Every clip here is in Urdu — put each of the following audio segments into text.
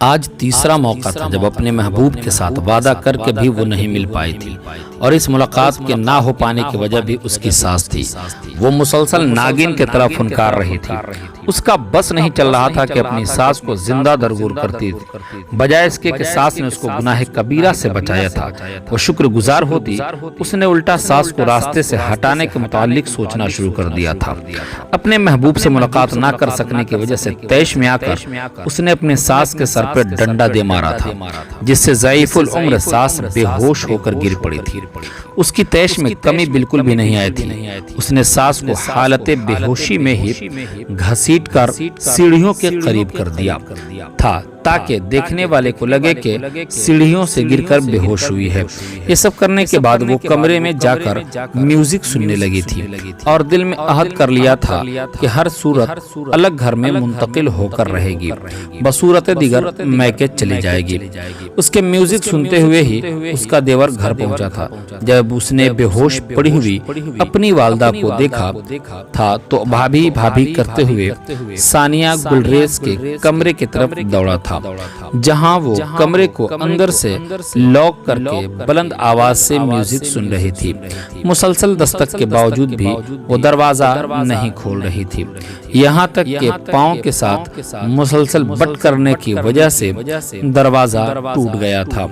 آج تیسرا موقع تھا جب اپنے محبوب کے ساتھ وعدہ کر کے بھی وہ نہیں مل پائی تھی، اور اس ملاقات کے نہ ہو پانے کی وجہ بھی اس کی ساس تھی۔ وہ مسلسل ناگن کی طرح فنکار رہی تھی۔ اس کا بس نہیں چل رہا تھا کہ اپنی ساس کو زندہ درگور کرتی تھی، بجائے اس کے کہ ساس نے اس کو گناہ کبیرہ سے بچایا تھا۔ وہ شکر گزار ہوتی، اس نے الٹا ساس کو راستے سے ہٹانے کے متعلق سوچنا شروع کر دیا تھا۔ اپنے محبوب سے ملاقات نہ کر سکنے کی وجہ سے طیش میں آ کر اس نے اپنے ساس کے سر پہ ڈنڈا دے مارا تھا، جس سے ضعیف العمر ساس بے ہوش ہو کر گر پڑی تھی۔ اس کی طیش میں کمی بالکل بھی نہیں آئی تھی۔ اس نے ساس کو حالت بے ہوشی میں ہی گھسیٹ کر سیڑھیوں کے قریب کر دیا تھا تاکہ دیکھنے والے کو لگے کہ سیڑھیوں سے گر کر بے ہوش ہوئی ہے۔ یہ سب کرنے کے بعد وہ کمرے میں جا کر میوزک سننے لگی تھی اور دل میں عہد کر لیا تھا کہ ہر صورت الگ گھر میں منتقل ہو کر رہے گی، بصورت دیگر میکے چلی جائے گی۔ اس کے میوزک سنتے ہوئے ہی اس کا دیور گھر پہنچا تھا۔ جب اس نے بے ہوش پڑی ہوئی اپنی والدہ کو دیکھا تھا تو بھابھی بھابھی کرتے ہوئے ثانیہ گلریز کے کمرے کی طرف دوڑا تھا، جہاں وہ کمرے کو اندر سے لاک کر کے بلند آواز سے میوزک سن رہی تھی۔ مسلسل دستک کے باوجود بھی وہ دروازہ نہیں کھول رہی تھی، یہاں تک کہ پاؤں کے ساتھ مسلسل بٹ کرنے کی وجہ سے دروازہ ٹوٹ گیا تھا۔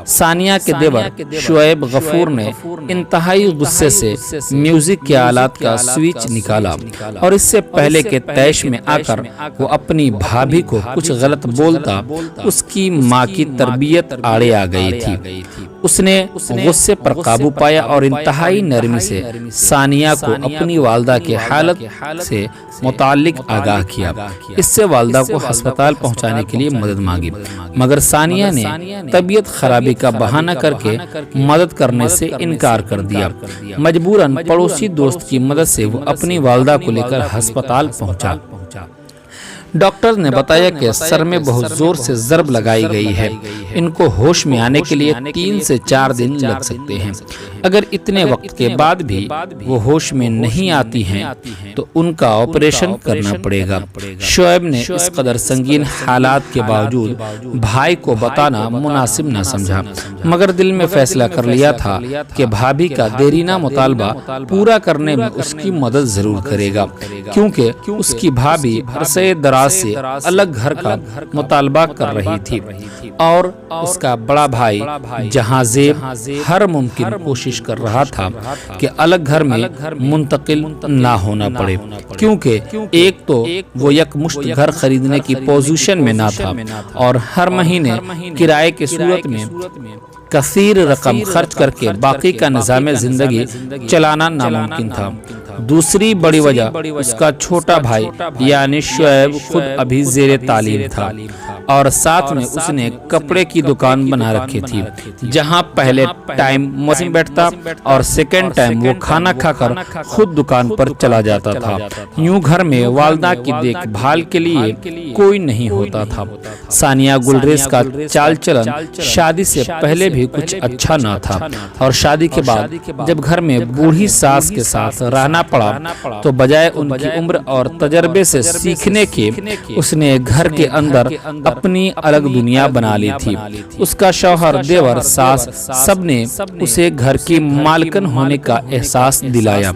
ثانیہ کے دیور شعیب غفور نے انتہائی غصے سے میوزک کے آلات کا سوئچ نکالا، اور اس سے پہلے کہ طیش میں آ کر وہ اپنی بھابھی کو کچھ غلط بولتا، اس کی ماں کی تربیت آڑے آ گئی تھی۔ اس نے غصے پر قابو پایا اور انتہائی نرمی سے ثانیہ کو اپنی والدہ کی حالت سے متعلق آگاہ کیا۔ اس سے والدہ کو ہسپتال پہنچانے کے لیے مدد مانگی، مگر ثانیہ نے طبیعت خرابی کا بہانہ کر کے مدد کرنے سے انکار کر دیا۔ مجبوراً پڑوسی دوست کی مدد سے وہ اپنی والدہ کو لے کر ہسپتال پہنچا۔ ڈاکٹر نے بتایا کہ سر میں بہت زور سے ضرب لگائی گئی ہے، ان کو ہوش میں آنے کے لیے 3 سے 4 دن لگ سکتے ہیں۔ اگر اتنے وقت کے بعد بھی وہ ہوش میں نہیں آتی ہیں تو ان کا آپریشن کرنا پڑے گا۔ شعیب نے اس قدر سنگین حالات کے باوجود بھائی کو بتانا مناسب نہ سمجھا، مگر دل میں فیصلہ کر لیا تھا کہ بھابھی کا دیرینہ مطالبہ پورا کرنے میں اس کی مدد ضرور کرے گا، کیونکہ اس کی بھابھی عرصے دراز سے الگ گھر کا مطالبہ کر رہی تھی، اور اس کا بڑا بھائی جہاں زیب ہر ممکن کوشش کر رہا تھا کہ الگ گھر میں منتقل نہ ہونا پڑے، کیونکہ ایک تو وہ یک مشت گھر خریدنے کی پوزیشن میں نہ تھا، اور ہر مہینے کرائے کی صورت میں کثیر رقم خرچ کر کے باقی کا نظام زندگی چلانا ناممکن تھا۔ دوسری بڑی وجہ اس کا چھوٹا بھائی یعنی شعیب خود ابھی زیر تعلیم تھا، اور ساتھ میں اس نے کپڑے کی دکان بنا رکھی تھی، جہاں پہلے ٹائم موسم بیٹھتا اور سیکنڈ ٹائم وہ کھانا کھا کر خود دکان پر چلا جاتا تھا۔ یوں گھر میں والدہ کی دیکھ بھال کے لیے کوئی نہیں ہوتا تھا۔ ثانیہ گلریز کا چال چلن شادی سے پہلے بھی کچھ اچھا نہ تھا، اور شادی کے بعد جب گھر میں بوڑھی ساس کے ساتھ رہنا پڑا تو بجائے ان کی عمر اور تجربے سے سیکھنے کے اس نے گھر کے اندر اپنی الگ دنیا بنا لی تھی۔ اس کا شوہر، دیور، ساس سب نے اسے گھر کی مالکن ہونے کا احساس دلایا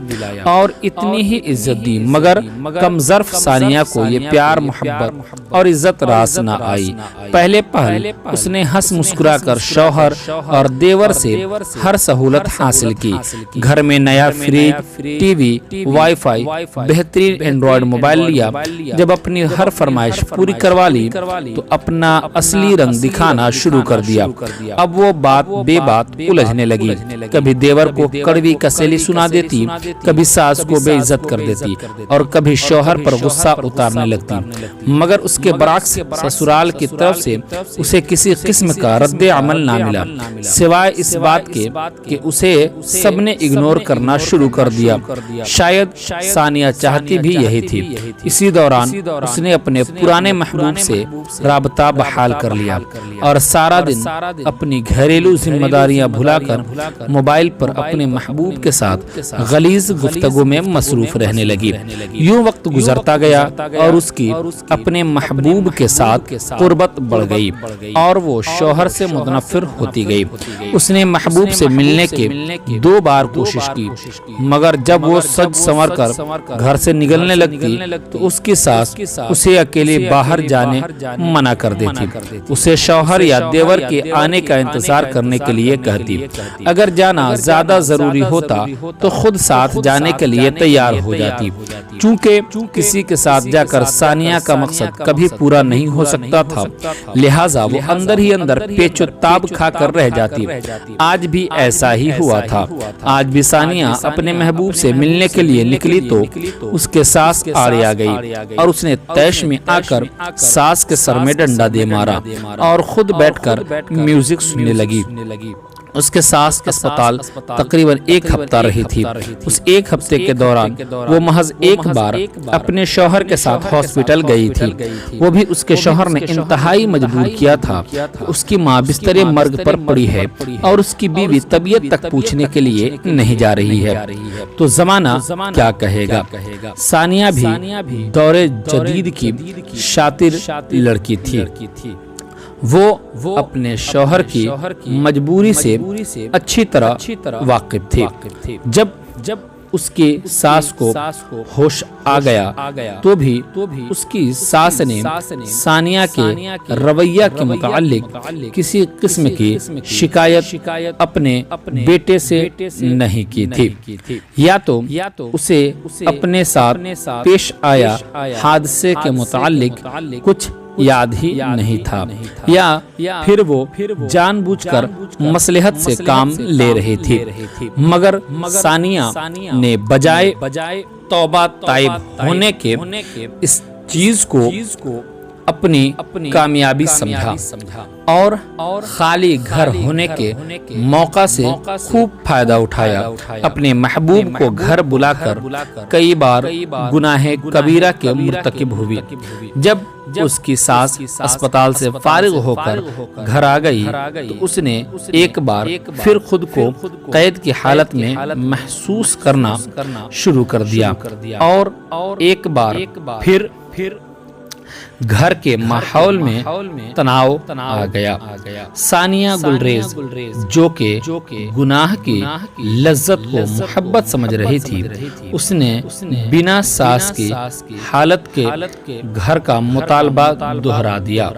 اور اتنی ہی عزت دی، مگر کم ظرف ثانیہ کو یہ پیار، محبت اور عزت راس نہ آئی۔ پہلے پہل اس نے ہنس مسکرا کر شوہر اور دیور سے ہر سہولت حاصل کی۔ گھر میں نیا fridge, T V, wi fi, بہترین اینڈرائیڈ موبائل لیا۔ جب اپنی ہر فرمائش پوری کروا لی تو اپنا اصلی رنگ دکھانا شروع کر دیا۔ اب وہ بات بے بات الجھنے لگی، کبھی دیور کو کڑوی کسیلی سنا دیتی، کبھی ساس کو بے عزت کر دیتی، اور کبھی شوہر پر غصہ اتارنے لگتی، مگر اس کے برعکس سسرال کی طرف سے اسے کسی قسم کا رد عمل نہ ملا، سوائے اس بات کے کہ اسے سب نے اگنور کرنا شروع کر دیا۔ شاید ثانیہ چاہتی بھی یہی تھی۔ اسی دوران اس نے اپنے پرانے محبوب سے رابطہ بحال کر لیا اور سارا دن اپنی گھریلو ذمہ داریاں بھلا کر موبائل پر اپنے محبوب کے ساتھ غلیظ گفتگو میں مصروف رہنے لگی۔ یوں وقت گزرتا گیا اور اس کی اپنے محبوب کے ساتھ قربت بڑھ گئی اور وہ شوہر سے متنفر ہوتی گئی۔ اس نے محبوب سے ملنے کے 2 بار کوشش کی، مگر جب وہ سج سنور کر گھر سے نکلنے لگتی تو اس کی ساس اسے اکیلے باہر جانے منع کر دیتی۔ اسے شوہر یا دیور کے آنے کا انتظار کرنے کے لیے کہتی۔ اگر جانا زیادہ ضروری ہوتا تو خود ساتھ جانے کے لیے تیار ہو جاتی۔ چونکہ کسی کے ساتھ جا کر ثانیہ کا مقصد کبھی پورا نہیں ہو سکتا تھا، لہٰذا وہ اندر ہی اندر پیچ و تاب کھا کر رہ جاتی۔ آج بھی ایسا ہی ہوا تھا۔ آج بھی ثانیہ اپنے محبوب سے ملنے کے لیے نکلی تو اس کے ساس آڑے آ گئی اور اس نے طیش میں آ کر ساس کے سر میں ڈنڈا دے مارا اور خود بیٹھ کر میوزک سننے لگی۔ اس کے ساس اسپتال تقریباً 1 ہفتہ رہی تھی۔ اس 1 ہفتے کے دوران وہ محض 1 بار اپنے شوہر کے ساتھ ہاسپٹل گئی تھی، وہ بھی اس کے شوہر نے انتہائی مجبور کیا تھا۔ اس کی ماں بستر مرگ پر پڑی ہے اور اس کی بیوی طبیعت تک پوچھنے کے لیے نہیں جا رہی ہے، تو زمانہ کیا کہے گا۔ ثانیہ بھی دور جدید کی شاطر لڑکی تھی۔ وہ اپنے شوہر کی مجبوری سے اچھی طرح واقف تھی۔ جب اس کی ساس کو ہوش آ گیا تو بھی اس کی ساس نے ثانیہ کے رویہ کے متعلق کسی قسم کی شکایت اپنے بیٹے سے نہیں کی تھی، یا تو اسے اپنے ساتھ پیش آیا حادثے کے متعلق کچھ یاد ہی نہیں تھا، یا پھر وہ جان بوجھ کر مصلحت سے کام لے رہی تھی۔ مگر ثانیہ نے بجائے توبہ طائب ہونے کے اس چیز کو اپنی کامیابی سمجھا اور خالی گھر ہونے کے موقع سے خوب فائدہ اٹھایا۔ اپنے محبوب کو گھر بلا کر کئی بار گناہ کبیرہ کے مرتکب ہوئی۔ جب اس کی ساس اسپتال سے فارغ ہو کر گھر آ گئی تو اس نے ایک بار پھر خود کو قید کی حالت میں محسوس کرنا شروع کر دیا اور ایک بار پھر گھر کے ماحول میں تناؤ آ گیا۔ ثانیہ گلریز جو کہ گناہ کی لذت کو محبت سمجھ رہی تھی، اس نے بنا ساس کی حالت کے گھر کا مطالبہ دہرا دیا۔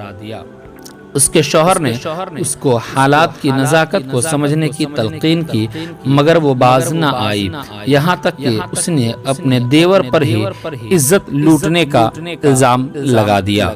اس کے شوہر نے اس کو حالات کی نزاکت کو سمجھنے کی تلقین کی، مگر وہ باز نہ آئی، یہاں تک کہ اس نے اپنے دیور پر ہی عزت لوٹنے کا الزام لگا دیا۔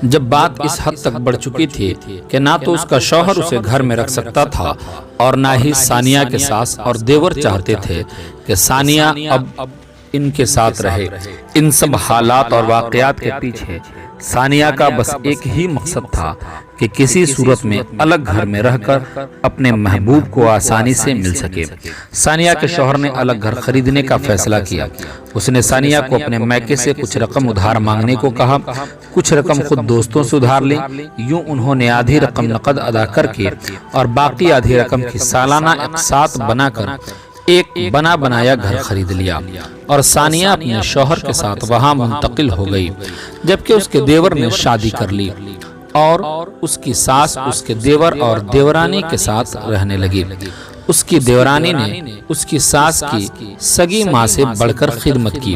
جب بات اس حد تک بڑھ چکی تھی کہ نہ تو اس کا شوہر اسے گھر میں رکھ سکتا تھا اور نہ ہی ثانیہ کے ساس اور دیور چاہتے تھے کہ ثانیہ اب ان کے ساتھ رہے، ان سب حالات اور واقعات کے پیچھے ثانیہ کا بس ایک ہی مقصد تھا کہ کسی صورت میں الگ گھر میں رہ کر اپنے محبوب کو آسانی سے مل سکے۔ ثانیہ کے شوہر نے الگ گھر خریدنے کا فیصلہ کیا۔ اس نے ثانیہ کو اپنے میکے سے کچھ رقم ادھار مانگنے کو کہا، کچھ رقم خود دوستوں سے ادھار لیں۔ یوں انہوں نے آدھی رقم نقد ادا کر کے اور باقی آدھی رقم کی سالانہ اقساط بنا کر ایک بنا بنایا گھر خرید لیا اور ثانیہ اپنے شوہر کے ساتھ وہاں منتقل ہو گئی، جبکہ اس کے دیور نے شادی کر لی اور اس کی ساس اس کے دیور اور دیورانی کے ساتھ رہنے لگی۔ اس کی دیورانی نے اس کی ساس کی سگی ماں سے بڑھ کر خدمت کی،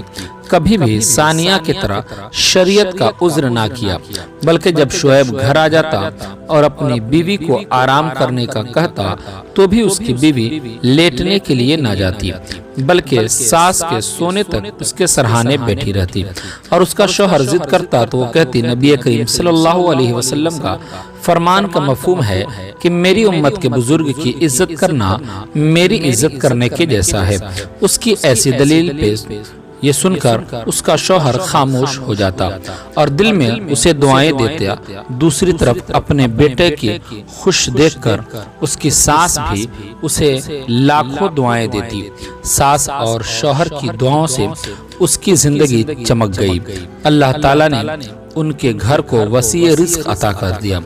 کبھی بھی ثانیہ کی طرح شریعت کا عذر نہ کیا، بلکہ جب شعیب گھر آ جاتا اور اپنی بیوی کو آرام کرنے کا کہتا تو بھی اس کی بیوی لیٹنے کے لیے نہ جاتی، بلکہ ساس کے سونے تک اس کے سرہانے بیٹھی رہتی، اور اس کا شوہر ضد کرتا تو وہ کہتی نبی کریم صلی اللہ علیہ وسلم کا فرمان کا مفہوم ہے کہ میری امت کے بزرگ کی عزت کرنا میری عزت کرنے کے جیسا ہے۔ اس کی ایسی دلیل پیش یہ سن کر اس کا شوہر خاموش ہو جاتا اور دل میں اسے دعائیں دیتا۔ دوسری طرف اپنے بیٹے کی خوش دیکھ کر اس کی ساس بھی اسے لاکھوں دعائیں دیتی۔ ساس اور شوہر کی دعاؤں سے اس کی زندگی چمک گئی۔ اللہ تعالیٰ نے ان کے گھر کو وسیع رزق عطا کر دیا۔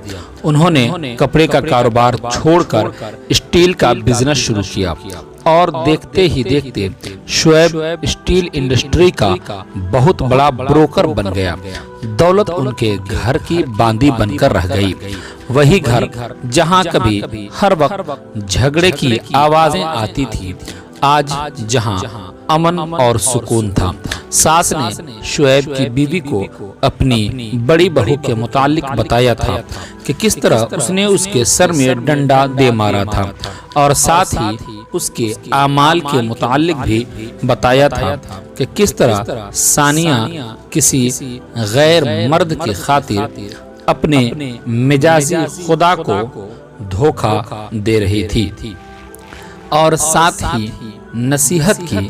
انہوں نے کپڑے کا کاروبار چھوڑ کر اسٹیل کا بزنس شروع کیا اور دیکھتے ہی دیکھتے شعیب اسٹیل انڈسٹری کا بہت بڑا بروکر بن گیا۔ دولت ان کے گھر کی باندی بن کر رہ گئی۔ وہی گھر جہاں کبھی ہر وقت جھگڑے کی آوازیں آتی تھی، آج جہاں امن اور سکون تھا۔ ساس نے شعیب کی بیوی کو اپنی بڑی بہو کے متعلق بتایا تھا کہ کس طرح اس نے اس کے سر میں ڈنڈا دے مارا تھا، اور ساتھ ہی اس کے اعمال کے متعلق بھی بتایا تھا کہ کس طرح ثانیہ کسی غیر مرد کی خاطر اپنے مجازی خدا کو دھوکہ دے رہی تھی، اور ساتھ ہی نصیحت کی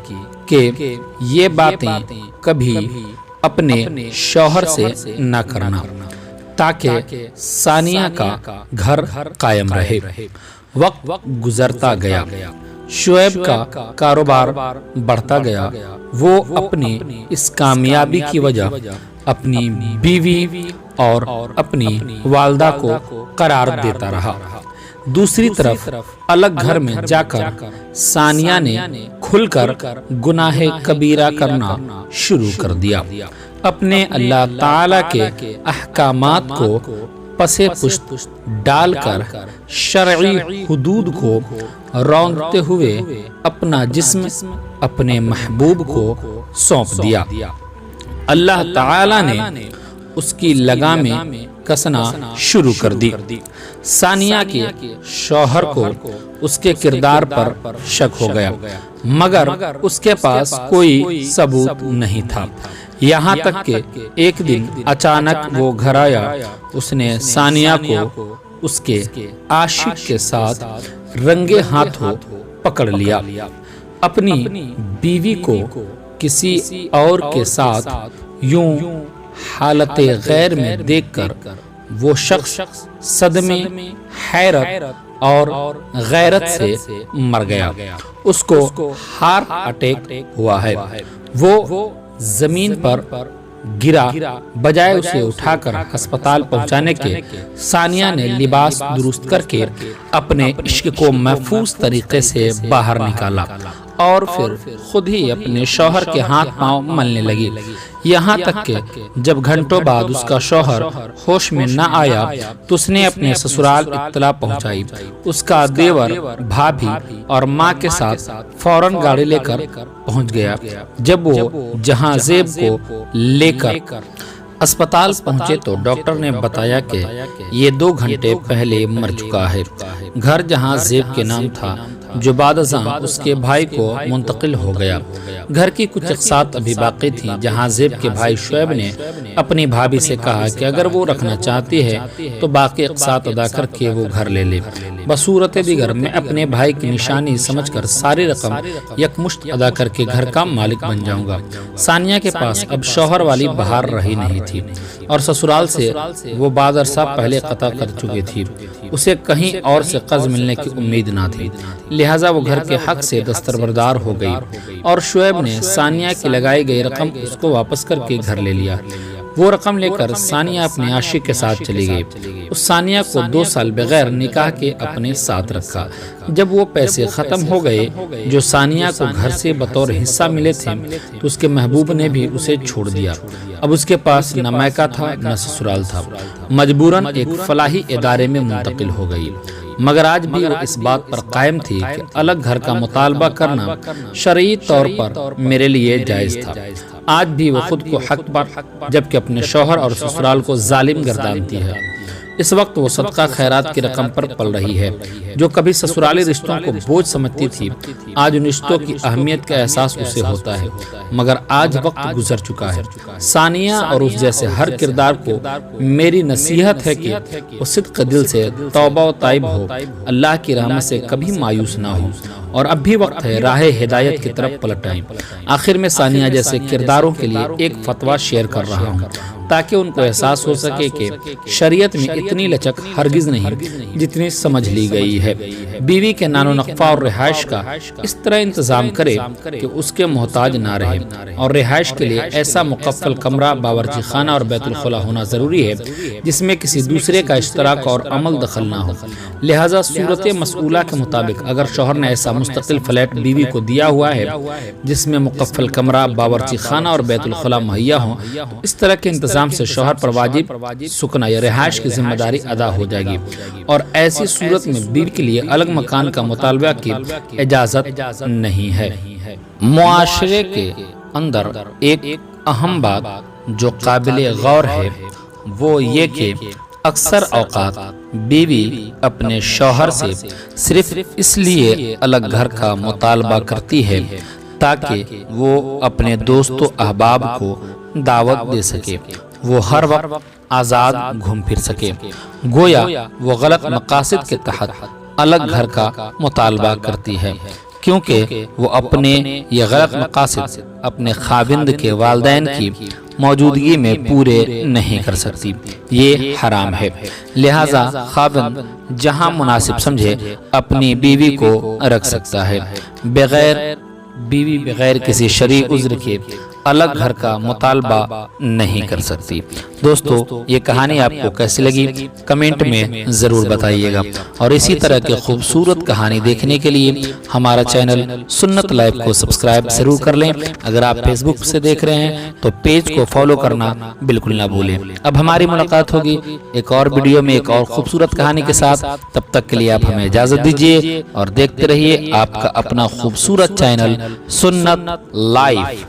کہ یہ باتیں کبھی اپنے شوہر سے نہ کرنا تاکہ ثانیہ کا گھر قائم رہے۔ وقت گزرتا گیا، شعیب کا کاروبار بڑھتا گیا۔ وہ اپنی اس کامیابی کی وجہ اپنی بیوی اور اپنی والدہ کو قرار دیتا رہا۔ دوسری طرف الگ گھر میں جا کر ثانیہ نے کھل کر گناہ کبیرہ کرنا شروع کر دیا۔ اپنے اللہ تعالی کے احکامات کو پسے پشت ڈال کر شرعی حدود کو رونقتے ہوئے اپنا جسم اپنے محبوب کو سونپ دیا۔ اللہ تعالی نے اس کی لگامیں کسنا شروع کر دی۔ ثانیہ کے شوہر کو اس کے کردار پر شک ہو گیا، مگر اس کے پاس کوئی ثبوت نہیں تھا، یہاں تک کہ ایک دن اچانک وہ گھر آیا۔ اس نے ثانیہ کو اس کے عاشق کے ساتھ رنگے ہاتھوں پکڑ لیا۔ اپنی بیوی کو کسی اور کے ساتھ یوں حالت غیر میں دیکھ کر وہ شخص صدمے، حیرت اور غیرت سے مر گیا۔ اس کو ہارٹ اٹیک ہوا ہے۔ وہ زمین پر گرا، بجائے اسے اٹھا کر ہسپتال پہنچانے کے ثانیہ نے لباس درست کر کے اپنے عشق کو محفوظ طریقے سے باہر نکالا اور پھر خود ہی اپنے شوہر کے ہاتھ پاؤں ملنے لگی، یہاں تک کہ جب گھنٹوں بعد اس کا شوہر ہوش میں نہ آیا تو اس نے اپنے سسرال اطلاع پہنچائی۔ اس کا دیور، بھابھی اور ماں کے ساتھ فوراً گاڑی لے کر پہنچ گیا۔ جب وہ جہاں زیب کو لے کر اسپتال پہنچے تو ڈاکٹر نے بتایا کہ یہ 2 گھنٹے پہلے مر چکا ہے۔ گھر جہاں زیب کے نام تھا جو بعد ازاں اس کے بھائی کو منتقل ہو گیا۔ گھر کی کچھ اقساط ابھی باقی تھیں، جہاں زیب کے بھائی شعیب نے اپنی بھابھی سے کہا کہ اگر وہ رکھنا چاہتی ہے تو باقی اقساط ادا کر کے وہ گھر لے لے۔ بصورت دیگر میں اپنے بھائی کی نشانی سمجھ کر ساری رقم یکمشت ادا کر کے گھر کا مالک بن جاؤں گا۔ ثانیہ کے پاس اب شوہر والی بہار رہی نہیں تھی اور سسرال سے وہ بعد عرصہ پہلے قطع کر چکی تھی۔ اسے کہیں اور سے قرض ملنے کی امید نہ تھی، لہٰذا وہ گھر کے حق سے دستبردار ہو گئی اور شعیب نے ثانیہ کی لگائی گئی رقم اس کو واپس کر کے گھر لے لیا۔ وہ رقم لے کر ثانیہ اپنے عاشق کے ساتھ چلی گئی۔ اس ثانیہ کو 2 سال بغیر نکاح کے اپنے ساتھ رکھا۔ جب وہ پیسے ختم ہو گئے جو ثانیہ کو گھر سے بطور حصہ ملے تھے تو اس کے محبوب نے بھی اسے چھوڑ دیا۔ اب اس کے پاس نہ میکہ تھا نہ سسرال تھا، مجبوراً ایک فلاحی ادارے میں منتقل ہو گئی، مگر آج بھی وہ اس بات پر قائم تھی کہ الگ گھر کا مطالبہ کرنا شرعی طور پر میرے لیے جائز تھا۔ آج بھی وہ خود کو حق پر جبکہ اپنے شوہر اور سسرال کو ظالم گردانتی ہے۔ اس وقت وہ صدقہ خیرات کی رقم پر پل رہی ہے۔ جو کبھی سسرالی رشتوں کو بوجھ سمجھتی تھی، آج ان رشتوں کی اہمیت کا احساس اسے ہوتا ہے، مگر آج وقت گزر چکا ہے۔ ثانیہ اور اس جیسے ہر کردار کو میری نصیحت ہے کہ وہ صدق دل سے توبہ و تائب ہو، اللہ کی رحمت سے کبھی مایوس نہ ہو، اور اب بھی وقت ہے راہ ہدایت کی طرف پلٹ آئیں۔ آخر میں ثانیہ جیسے کرداروں کے لیے ایک فتویٰ شیئر کر رہا ہوں تاکہ ان کو احساس ہو سکے کہ شریعت میں اتنی لچک ہرگز نہیں جتنی سمجھ لی گئی ہے۔ بیوی کے نان و نقفہ اور رہائش کا اس طرح انتظام کرے کہ اس کے محتاج نہ رہے، اور رہائش کے لیے ایسا مقفل کمرہ، باورچی خانہ اور بیت الخلا ہونا ضروری ہے جس میں کسی دوسرے کا اشتراک اور عمل دخل نہ ہو۔ لہٰذا صورت مسئولہ کے مطابق اگر شوہر نے ایسا مستقل فلیٹ بیوی کو دیا ہوا ہے جس میں مقفل کمرہ، باورچی خانہ اور بیت الخلا مہیا ہوں، تو اس طرح کے انتظام سے شوہر پر واجب سکنا یا رہائش کی ذمہ داری ادا ہو جائے گی، اور ایسی صورت میں بیوی کے لیے الگ مکان کا مطالبہ کی اجازت نہیں ہے۔ معاشرے کے اندر ایک اہم بات جو قابل غور ہے وہ یہ کہ اکثر اوقات بیوی اپنے شوہر سے صرف اس لیے الگ گھر کا مطالبہ کرتی ہے تاکہ وہ اپنے دوست و احباب کو دعوت دے سکے، وہ ہر وقت آزاد گھوم پھر سکے۔ گویا وہ غلط مقاصد کے تحت الگ گھر کا مطالبہ کرتی ہے، کیونکہ وہ اپنے یہ غلط مقاصد اپنے خاوند کے والدین کی موجودگی میں پورے نہیں کر سکتی، یہ حرام ہے۔ لہٰذا خاوند جہاں مناسب سمجھے اپنی بیوی کو رکھ سکتا ہے، بیوی بغیر کسی شرعی عذر کے الگ گھر کا مطالبہ نہیں کر سکتی۔ دوستو، یہ کہانی آپ کو کیسی لگی کمنٹ میں ضرور بتائیے گا، اور اسی طرح کے خوبصورت کہانی دیکھنے کے لیے ہمارا چینل سنت لائف کو سبسکرائب ضرور کر لیں۔ اگر آپ فیس بک سے دیکھ رہے ہیں تو پیج کو فالو کرنا بالکل نہ بھولیں۔ اب ہماری ملاقات ہوگی ایک اور ویڈیو میں ایک اور خوبصورت کہانی کے ساتھ، تب تک کے لیے آپ ہمیں اجازت دیجیے اور دیکھتے رہیے آپ کا اپنا خوبصورت چینل سنت لائف۔